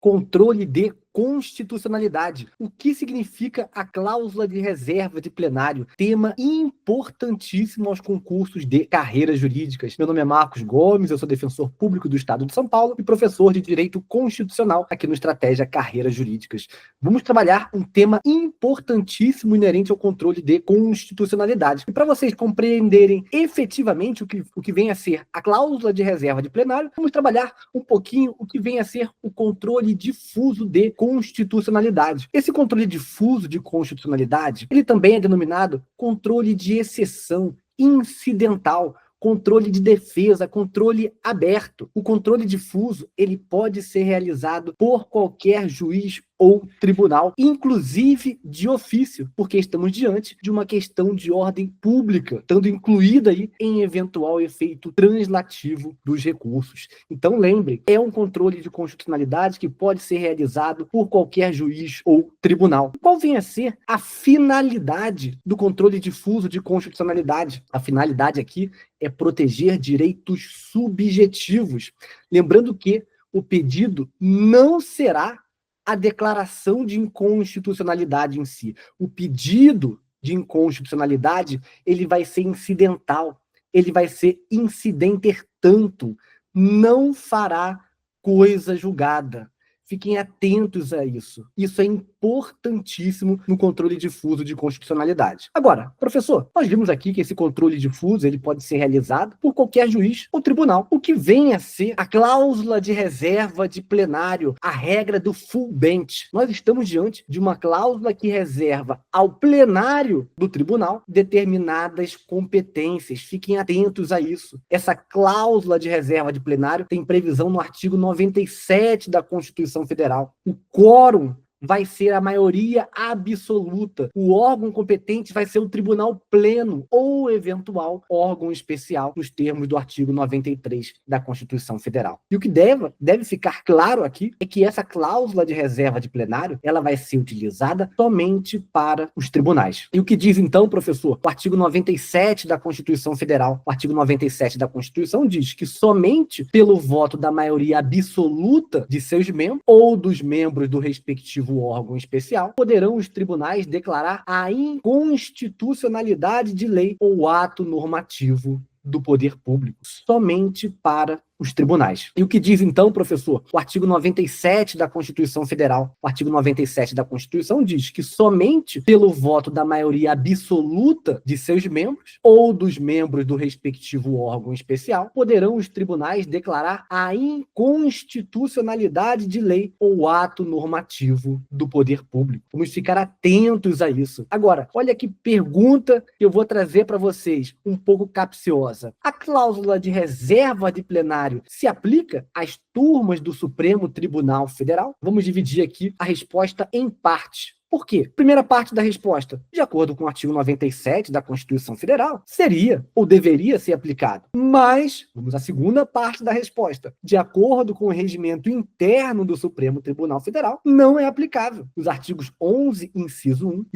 Controle de constitucionalidade. O que significa a cláusula de reserva de plenário? Tema importantíssimo aos concursos de carreiras jurídicas. Meu nome é Marcos Gomes, eu sou defensor público do Estado de São Paulo e professor de Direito Constitucional aqui no Estratégia Carreiras Jurídicas. Vamos trabalhar um tema importantíssimo inerente ao controle de constitucionalidade. E para vocês compreenderem efetivamente o que vem a ser a cláusula de reserva de plenário, vamos trabalhar um pouquinho o que vem a ser o controle difuso de constitucionalidade. Esse controle difuso de constitucionalidade, ele também é denominado controle de exceção, incidental, controle de defesa, controle aberto. O controle difuso, ele pode ser realizado por qualquer juiz ou tribunal, inclusive de ofício, porque estamos diante de uma questão de ordem pública, estando incluída aí em eventual efeito translativo dos recursos. Então, lembre, é um controle de constitucionalidade que pode ser realizado por qualquer juiz ou tribunal. Qual vem a ser a finalidade do controle difuso de constitucionalidade? A finalidade aqui é proteger direitos subjetivos. Lembrando que o pedido não será a declaração de inconstitucionalidade em si. O pedido de inconstitucionalidade, ele vai ser incidental, ele vai ser incidenter tanto, não fará coisa julgada. Fiquem atentos a isso. Isso é importantíssimo no controle difuso de constitucionalidade. Agora, professor, nós vimos aqui que esse controle difuso ele pode ser realizado por qualquer juiz ou tribunal. O que vem a ser a cláusula de reserva de plenário, a regra do full bench. Nós estamos diante de uma cláusula que reserva ao plenário do tribunal determinadas competências. Fiquem atentos a isso. Essa cláusula de reserva de plenário tem previsão no artigo 97 da Constituição Federal. O quórum vai ser a maioria absoluta. O órgão competente vai ser o tribunal pleno ou eventual órgão especial, nos termos do artigo 93 da Constituição Federal. E o que deve ficar claro aqui é que essa cláusula de reserva de plenário, ela vai ser utilizada somente para os tribunais. E o que diz então, professor? O artigo 97 da Constituição Federal. O artigo 97 da Constituição diz que somente pelo voto da maioria absoluta de seus membros ou dos membros do respectivo órgão especial, poderão os tribunais declarar a inconstitucionalidade de lei ou ato normativo do poder público, somente para os tribunais. E o que diz então, professor? O artigo 97 da Constituição Federal. O artigo 97 da Constituição diz que somente pelo voto da maioria absoluta de seus membros ou dos membros do respectivo órgão especial, poderão os tribunais declarar a inconstitucionalidade de lei ou ato normativo do poder público. Vamos ficar atentos a isso. Agora, olha que pergunta que eu vou trazer para vocês, um pouco capciosa. A cláusula de reserva de plenário se aplica às turmas do Supremo Tribunal Federal? Vamos dividir aqui a resposta em partes. Por quê? Primeira parte da resposta. De acordo com o artigo 97 da Constituição Federal, seria ou deveria ser aplicado. Mas, vamos à segunda parte da resposta. De acordo com o regimento interno do Supremo Tribunal Federal, não é aplicável. Os artigos 11, inciso 1,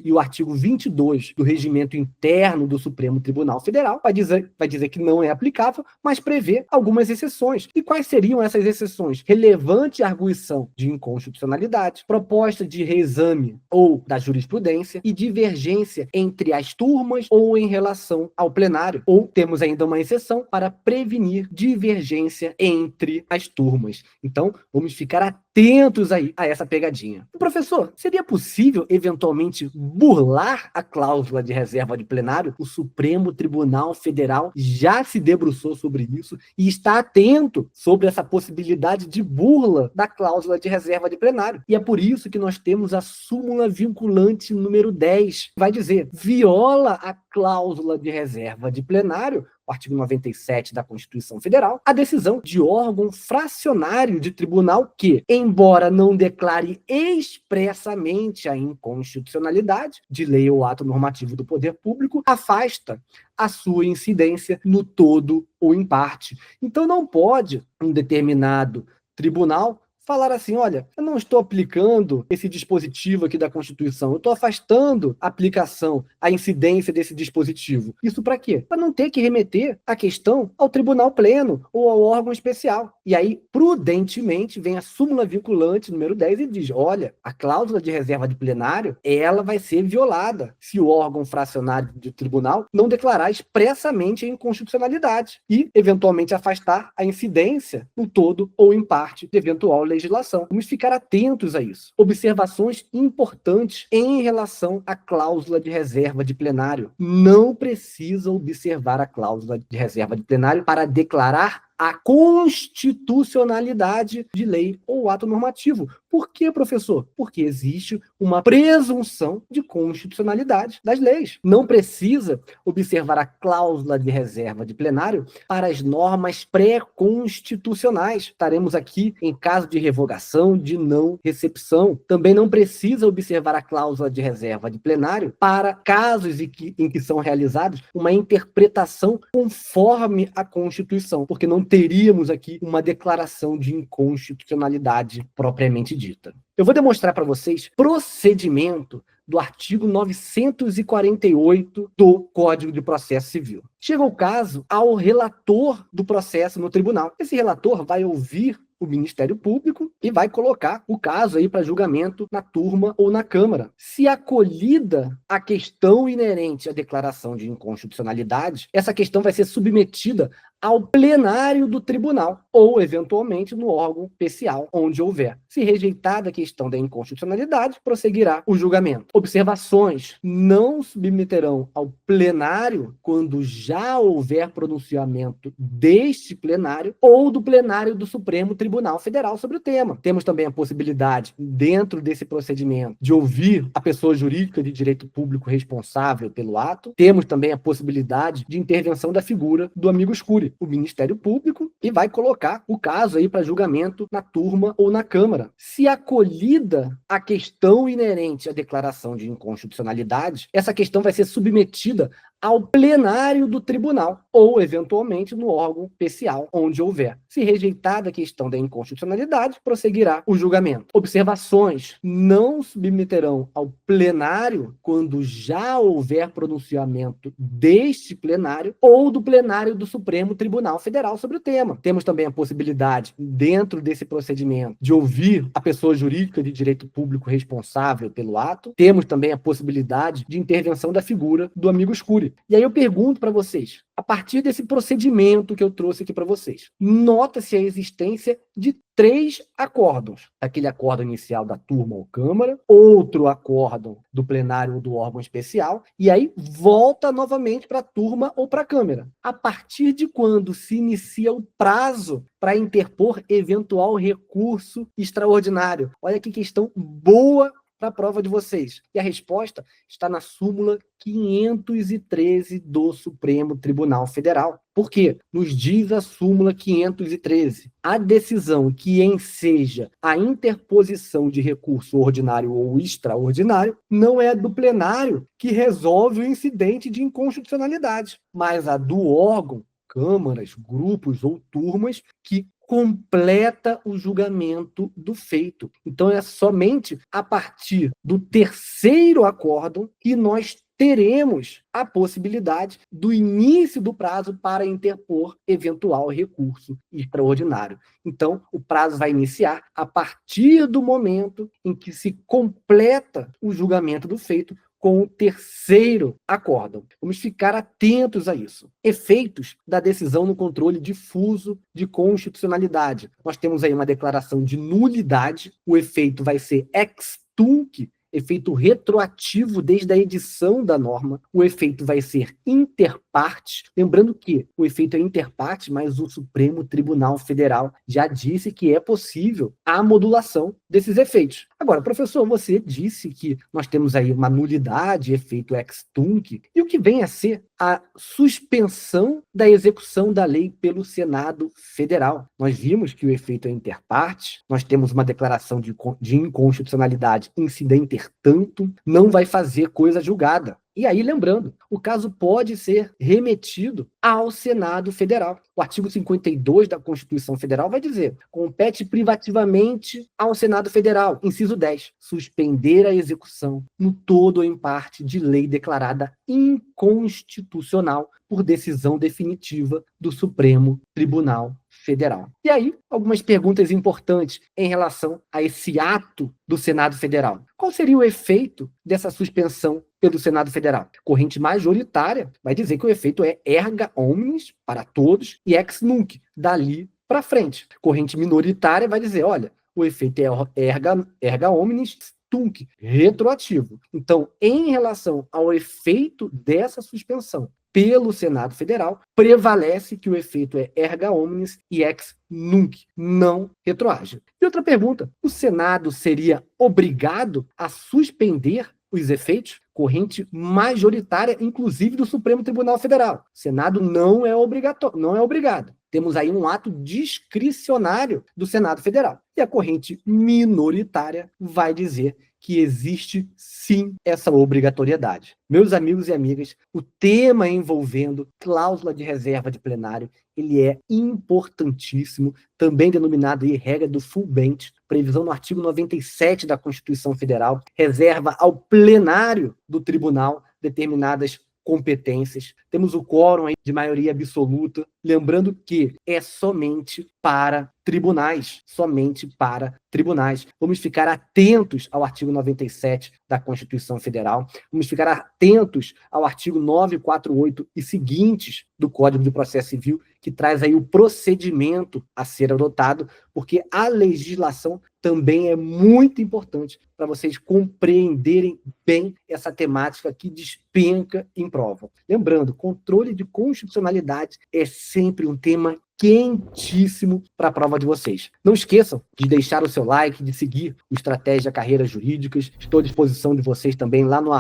e o artigo 22 do regimento interno do Supremo Tribunal Federal vai dizer que não é aplicável, mas prevê algumas exceções. E quais seriam essas exceções? Relevante arguição de inconstitucionalidade, proposta de reexame ou da jurisprudência e divergência entre as turmas ou em relação ao plenário. Ou temos ainda uma exceção para prevenir divergência entre as turmas. Então, vamos ficar atentos aí a essa pegadinha. Professor, seria possível eventualmente burlar a cláusula de reserva de plenário? O Supremo Tribunal Federal já se debruçou sobre isso e está atento sobre essa possibilidade de burla da cláusula de reserva de plenário. E é por isso que nós temos a súmula vinculante número 10. Vai dizer, viola a cláusula de reserva de plenário, o artigo 97 da Constituição Federal, a decisão de órgão fracionário de tribunal que, embora não declare expressamente a inconstitucionalidade de lei ou ato normativo do poder público, afasta a sua incidência no todo ou em parte. Então não pode um determinado tribunal falar assim, olha, eu não estou aplicando esse dispositivo aqui da Constituição, eu estou afastando a aplicação, a incidência desse dispositivo. Isso para quê? Para não ter que remeter a questão ao tribunal pleno ou ao órgão especial. E aí, prudentemente, vem a súmula vinculante número 10 e diz, olha, a cláusula de reserva de plenário, ela vai ser violada se o órgão fracionário do tribunal não declarar expressamente a inconstitucionalidade e, eventualmente, afastar a incidência no todo ou em parte de eventual legislação. Vamos ficar atentos a isso. Observações importantes em relação à cláusula de reserva de plenário. Não precisa observar a cláusula de reserva de plenário para declarar a constitucionalidade de lei ou ato normativo. Por quê, professor? Porque existe uma presunção de constitucionalidade das leis. Não precisa observar a cláusula de reserva de plenário para as normas pré-constitucionais. Estaremos aqui em caso de revogação, de não recepção. Também não precisa observar a cláusula de reserva de plenário para casos em que são realizados uma interpretação conforme a Constituição, porque não teríamos aqui uma declaração de inconstitucionalidade propriamente dita. Eu vou demonstrar para vocês procedimento do artigo 948 do Código de Processo Civil. Chega o caso ao relator do processo no tribunal. Esse relator vai ouvir o Ministério Público e vai colocar o caso aí para julgamento na turma ou na Câmara. Se acolhida a questão inerente à declaração de inconstitucionalidade, essa questão vai ser submetida ao plenário do tribunal ou, eventualmente, no órgão especial, onde houver. Se rejeitada a questão da inconstitucionalidade, prosseguirá o julgamento. Observações não submeterão ao plenário quando já houver pronunciamento deste plenário ou do plenário do Supremo Tribunal Federal sobre o tema. Temos também a possibilidade, dentro desse procedimento, de ouvir a pessoa jurídica de direito público responsável pelo ato. Temos também a possibilidade de intervenção da figura do amigo escure, o Ministério Público, e vai colocar o caso aí para julgamento na turma ou na Câmara. Se acolhida a questão inerente à declaração de inconstitucionalidade, essa questão vai ser submetida ao plenário do tribunal ou, eventualmente, no órgão especial, onde houver. Se rejeitada a questão da inconstitucionalidade, prosseguirá o julgamento. Observações não submeterão ao plenário quando já houver pronunciamento deste plenário ou do plenário do Supremo Tribunal Federal sobre o tema. Temos também a possibilidade, dentro desse procedimento, de ouvir a pessoa jurídica de direito público responsável pelo ato. Temos também a possibilidade de intervenção da figura do amigo escure. E aí eu pergunto para vocês, a partir desse procedimento que eu trouxe aqui para vocês, nota-se a existência de 3 acórdãos. Aquele acórdão inicial da turma ou Câmara, outro acórdão do plenário ou do órgão especial, e aí volta novamente para a turma ou para a Câmara. A partir de quando se inicia o prazo para interpor eventual recurso extraordinário? Olha que questão boa para a prova de vocês. E a resposta está na súmula 513 do Supremo Tribunal Federal. Por quê? Nos diz a súmula 513. A decisão que enseja a interposição de recurso ordinário ou extraordinário não é do plenário que resolve o incidente de inconstitucionalidade, mas a do órgão, câmaras, grupos ou turmas que completa o julgamento do feito. Então, é somente a partir do 3º acórdão que nós teremos a possibilidade do início do prazo para interpor eventual recurso extraordinário. Então, o prazo vai iniciar a partir do momento em que se completa o julgamento do feito com o 3º acórdão. Vamos ficar atentos a isso. Efeitos da decisão no controle difuso de constitucionalidade. Nós temos aí uma declaração de nulidade, o efeito vai ser ex tunc, efeito retroativo desde a edição da norma, o efeito vai ser inter partes, lembrando que o efeito é inter partes, mas o Supremo Tribunal Federal já disse que é possível a modulação desses efeitos. Agora, professor, você disse que nós temos aí uma nulidade, efeito ex tunc, e o que vem a ser a suspensão da execução da lei pelo Senado Federal. Nós vimos que o efeito é inter partes, nós temos uma declaração de inconstitucionalidade incidente tanto, não vai fazer coisa julgada. E aí, lembrando, o caso pode ser remetido ao Senado Federal. O artigo 52 da Constituição Federal vai dizer: compete privativamente ao Senado Federal, inciso 10, suspender a execução no todo ou em parte de lei declarada inconstitucional por decisão definitiva do Supremo Tribunal Federal. E aí, algumas perguntas importantes em relação a esse ato do Senado Federal. Qual seria o efeito dessa suspensão pelo Senado Federal? Corrente majoritária vai dizer que o efeito é erga omnes para todos e ex nunc, dali para frente. Corrente minoritária vai dizer, olha, o efeito é erga omnes tunc, retroativo. Então, em relação ao efeito dessa suspensão pelo Senado Federal, prevalece que o efeito é erga omnes e ex nunc, não retroage. E outra pergunta, o Senado seria obrigado a suspender os efeitos? Corrente majoritária, inclusive do Supremo Tribunal Federal. O Senado não é obrigatório, não é obrigado. Temos aí um ato discricionário do Senado Federal. E a corrente minoritária vai dizer que existe sim essa obrigatoriedade. Meus amigos e amigas, o tema envolvendo cláusula de reserva de plenário, ele é importantíssimo, também denominado aí regra do full bench, previsão no artigo 97 da Constituição Federal, reserva ao plenário do tribunal determinadas competências. Temos o quórum aí de maioria absoluta, lembrando que é somente para tribunais, somente para tribunais. Vamos ficar atentos ao artigo 97 da Constituição Federal, vamos ficar atentos ao artigo 948 e seguintes do Código de Processo Civil, que traz aí o procedimento a ser adotado, porque a legislação também é muito importante para vocês compreenderem bem essa temática que despenca em prova. Lembrando, controle de constitucionalidade é sempre um tema quentíssimo para a prova de vocês. Não esqueçam de deixar o seu like, de seguir o Estratégia Carreiras Jurídicas. Estou à disposição de vocês também lá no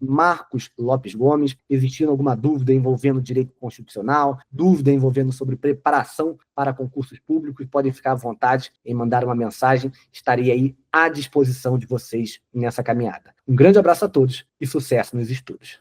@Marcos Lopes Gomes. Existindo alguma dúvida envolvendo direito constitucional, dúvida envolvendo sobre preparação para concursos públicos, podem ficar à vontade em mandar uma mensagem. Estarei aí à disposição de vocês nessa caminhada. Um grande abraço a todos e sucesso nos estudos.